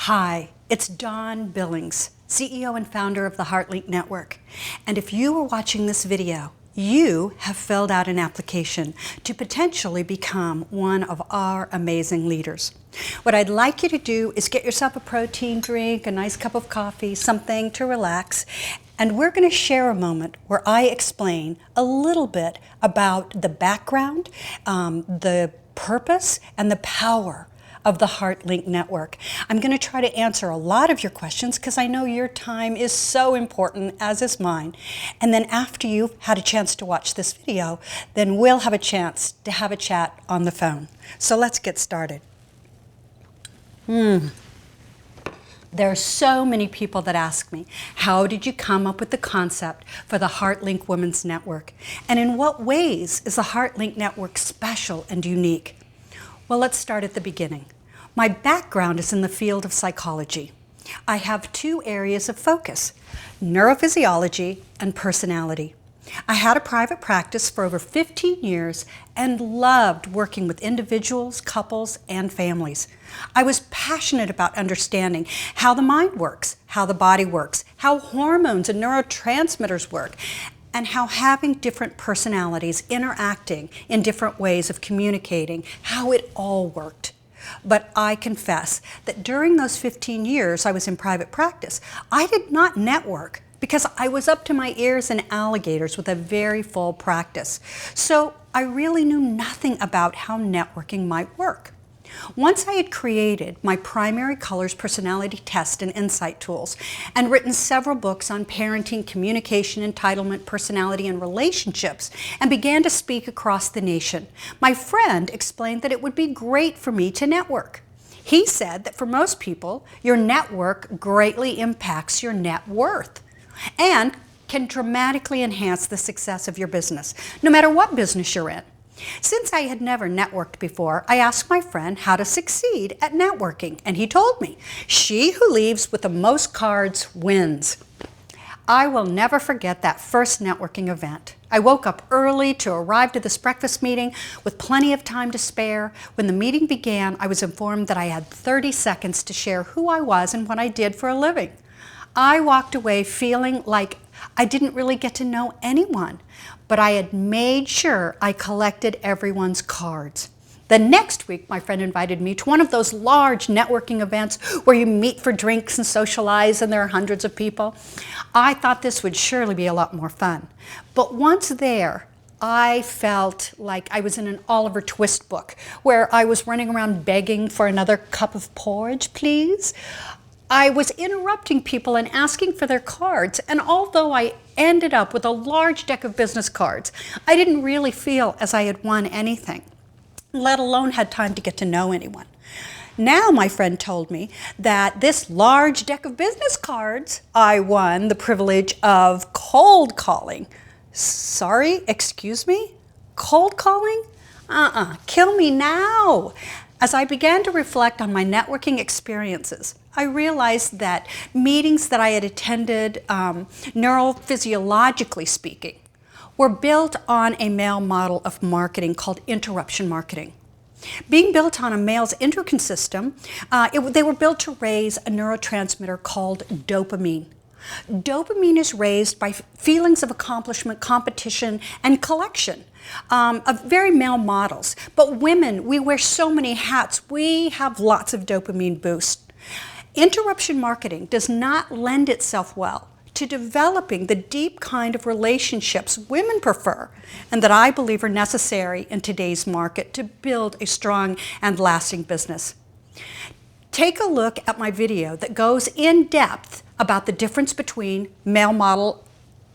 Hi, it's Dawn Billings, CEO and founder of the HeartLink Network. And if you are watching this video, you have filled out an application to potentially become one of our amazing leaders. What I'd like you to do is get yourself a protein drink, a nice cup of coffee, something to relax, and we're going to share a moment where I explain a little bit about the background, the purpose, and the power of the HeartLink Network. I'm going to try to answer a lot of your questions because I know your time is so important, as is mine. And then after you've had a chance to watch this video, then we'll have a chance to have a chat on the phone. So let's get started. There are so many people that ask me, how did you come up with the concept for the HeartLink Women's Network? And in what ways is the HeartLink Network special and unique? Well, let's start at the beginning. My background is in the field of psychology. I have two areas of focus, neurophysiology and personality. I had a private practice for over 15 years and loved working with individuals, couples, and families. I was passionate about understanding how the mind works, how the body works, how hormones and neurotransmitters work, and how having different personalities interacting in different ways of communicating, how it all worked. But I confess that during those 15 years I was in private practice, I did not network because I was up to my ears in alligators with a very full practice. So I really knew nothing about how networking might work. Once I had created my primary colors personality test and insight tools and written several books on parenting, communication, entitlement, personality, and relationships and began to speak across the nation, my friend explained that it would be great for me to network. He said that for most people, your network greatly impacts your net worth and can dramatically enhance the success of your business, no matter what business you're in. Since I had never networked before, I asked my friend how to succeed at networking, and he told me, she who leaves with the most cards wins. I will never forget that first networking event. I woke up early to arrive to this breakfast meeting with plenty of time to spare. When the meeting began, I was informed that I had 30 seconds to share who I was and what I did for a living. I walked away feeling like I didn't really get to know anyone, but I had made sure I collected everyone's cards. The next week, my friend invited me to one of those large networking events where you meet for drinks and socialize and there are hundreds of people. I thought this would surely be a lot more fun. But once there, I felt like I was in an Oliver Twist book where I was running around begging for another cup of porridge, please. I was interrupting people and asking for their cards, and although I ended up with a large deck of business cards, I didn't really feel as I had won anything, let alone had time to get to know anyone. Now my friend told me that this large deck of business cards, I won the privilege of cold calling. Sorry, excuse me? Cold calling? Kill me now. As I began to reflect on my networking experiences, I realized that meetings that I had attended, neurophysiologically speaking, were built on a male model of marketing called interruption marketing. Being built on a male's endocrine system, they were built to raise a neurotransmitter called dopamine. Dopamine is raised by feelings of accomplishment, competition, and collection of very male models. But women, we wear so many hats, we have lots of dopamine boost. Interruption marketing does not lend itself well to developing the deep kind of relationships women prefer and that I believe are necessary in today's market to build a strong and lasting business. Take a look at my video that goes in depth about the difference between male model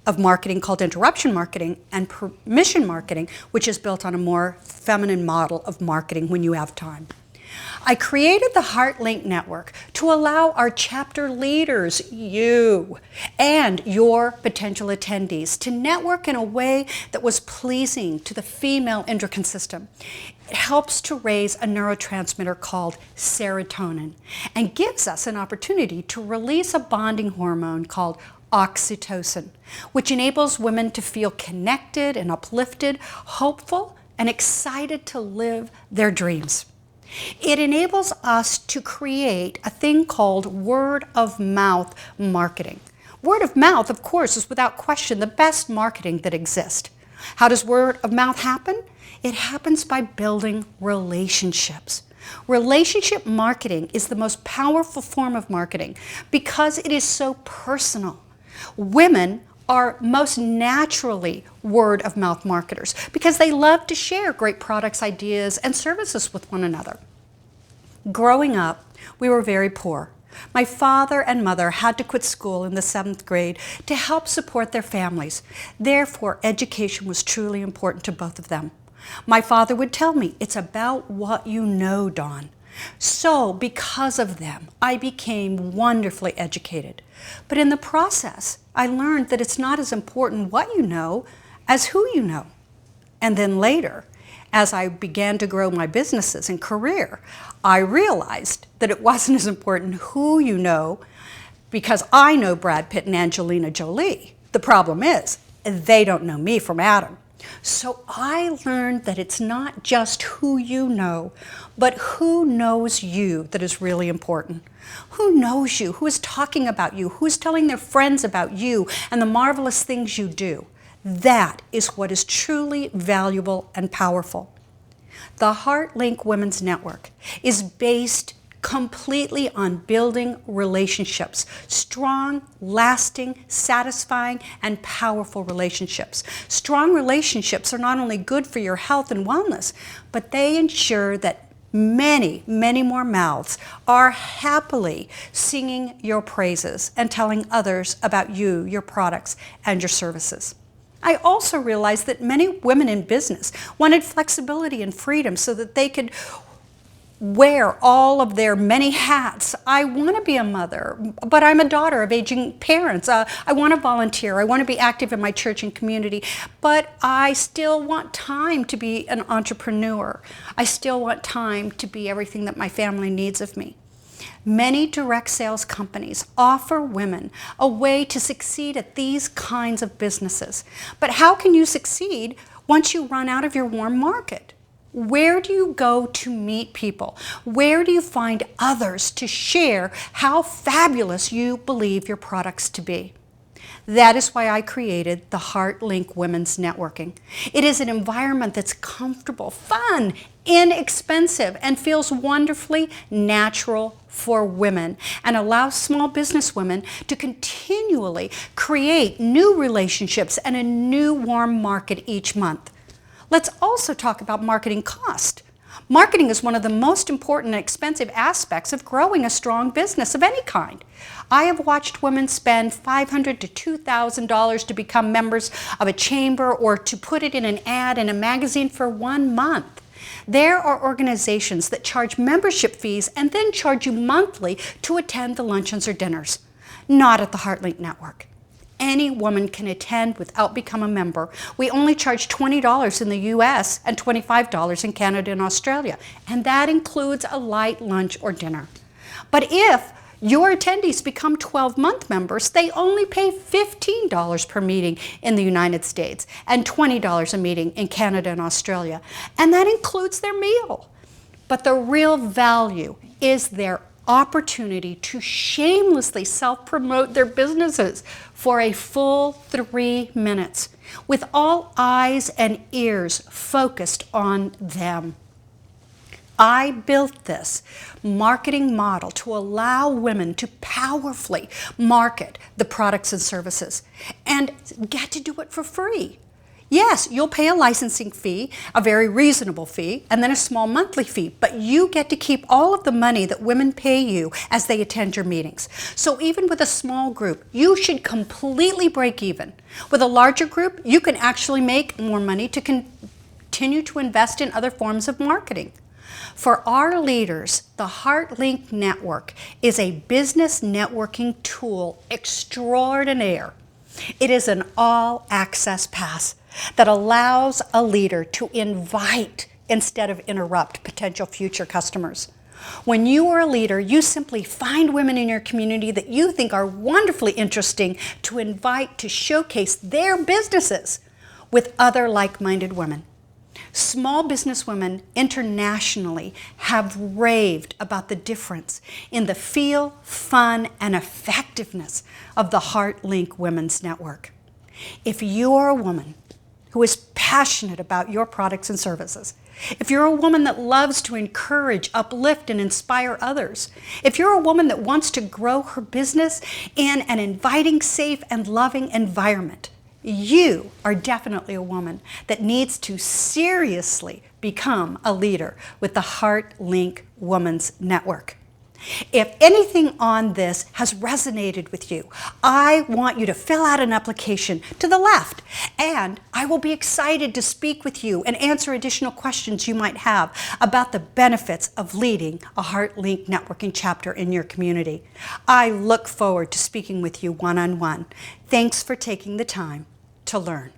of marketing called interruption marketing and permission marketing, which is built on a more feminine model of marketing when you have time. I created the HeartLink Network to allow our chapter leaders, you, and your potential attendees to network in a way that was pleasing to the female endocrine system. It helps to raise a neurotransmitter called serotonin and gives us an opportunity to release a bonding hormone called oxytocin, which enables women to feel connected and uplifted, hopeful, and excited to live their dreams. It enables us to create a thing called word of mouth marketing. Word of mouth, of course, is without question the best marketing that exists. How does word of mouth happen? It happens by building relationships. Relationship marketing is the most powerful form of marketing because it is so personal. Women are most naturally word of mouth marketers because they love to share great products, ideas, and services with one another. Growing up, we were very poor. My father and mother had to quit school in the 7th grade to help support their families. Therefore, education was truly important to both of them. My father would tell me, "It's about what you know, Dawn." So, because of them, I became wonderfully educated. But in the process, I learned that it's not as important what you know as who you know. And then later, as I began to grow my businesses and career, I realized that it wasn't as important who you know, because I know Brad Pitt and Angelina Jolie. The problem is, they don't know me from Adam. So I learned that it's not just who you know, but who knows you that is really important. Who knows you? Who is talking about you? Who's telling their friends about you and the marvelous things you do? That is what is truly valuable and powerful. The HeartLink Women's Network is based completely on building relationships, strong, lasting, satisfying, and powerful relationships. Strong relationships are not only good for your health and wellness, but they ensure that many, many more mouths are happily singing your praises and telling others about you, your products, and your services. I also realized that many women in business wanted flexibility and freedom so that they could wear all of their many hats. I want to be a mother, but I'm a daughter of aging parents. I want to volunteer. I want to be active in my church and community, but I still want time to be an entrepreneur. I still want time to be everything that my family needs of me. Many direct sales companies offer women a way to succeed at these kinds of businesses. But how can you succeed once you run out of your warm market? Where do you go to meet people? Where do you find others to share how fabulous you believe your products to be? That is why I created the HeartLink Women's Networking. It is an environment that's comfortable, fun, inexpensive, and feels wonderfully natural for women and allows small business women to continually create new relationships and a new warm market each month. Let's also talk about marketing cost. Marketing is one of the most important and expensive aspects of growing a strong business of any kind. I have watched women spend $500 to $2,000 to become members of a chamber or to put it in an ad in a magazine for 1 month. There are organizations that charge membership fees and then charge you monthly to attend the luncheons or dinners. Not at the HeartLink Network. Any woman can attend without becoming a member. We only charge $20 in the US and $25 in Canada and Australia, and that includes a light lunch or dinner. But if your attendees become 12-month members, they only pay $15 per meeting in the United States and $20 a meeting in Canada and Australia, and that includes their meal. But the real value is their opportunity to shamelessly self-promote their businesses for a full 3 minutes with all eyes and ears focused on them. I built this marketing model to allow women to powerfully market the products and services and get to do it for free. Yes, you'll pay a licensing fee, a very reasonable fee, and then a small monthly fee, but you get to keep all of the money that women pay you as they attend your meetings. So even with a small group, you should completely break even. With a larger group, you can actually make more money to continue to invest in other forms of marketing. For our leaders, the HeartLink Network is a business networking tool extraordinaire. It is an all-access pass that allows a leader to invite instead of interrupt potential future customers. When you are a leader, you simply find women in your community that you think are wonderfully interesting to invite to showcase their businesses with other like-minded women. Small businesswomen internationally have raved about the difference in the feel, fun, and effectiveness of the HeartLink Women's Network. If you're a woman who is passionate about your products and services, if you're a woman that loves to encourage, uplift, and inspire others, if you're a woman that wants to grow her business in an inviting, safe, and loving environment, you are definitely a woman that needs to seriously become a leader with the HeartLink Women's Network. If anything on this has resonated with you, I want you to fill out an application to the left, and I will be excited to speak with you and answer additional questions you might have about the benefits of leading a HeartLink networking chapter in your community. I look forward to speaking with you one-on-one. Thanks for taking the time to learn.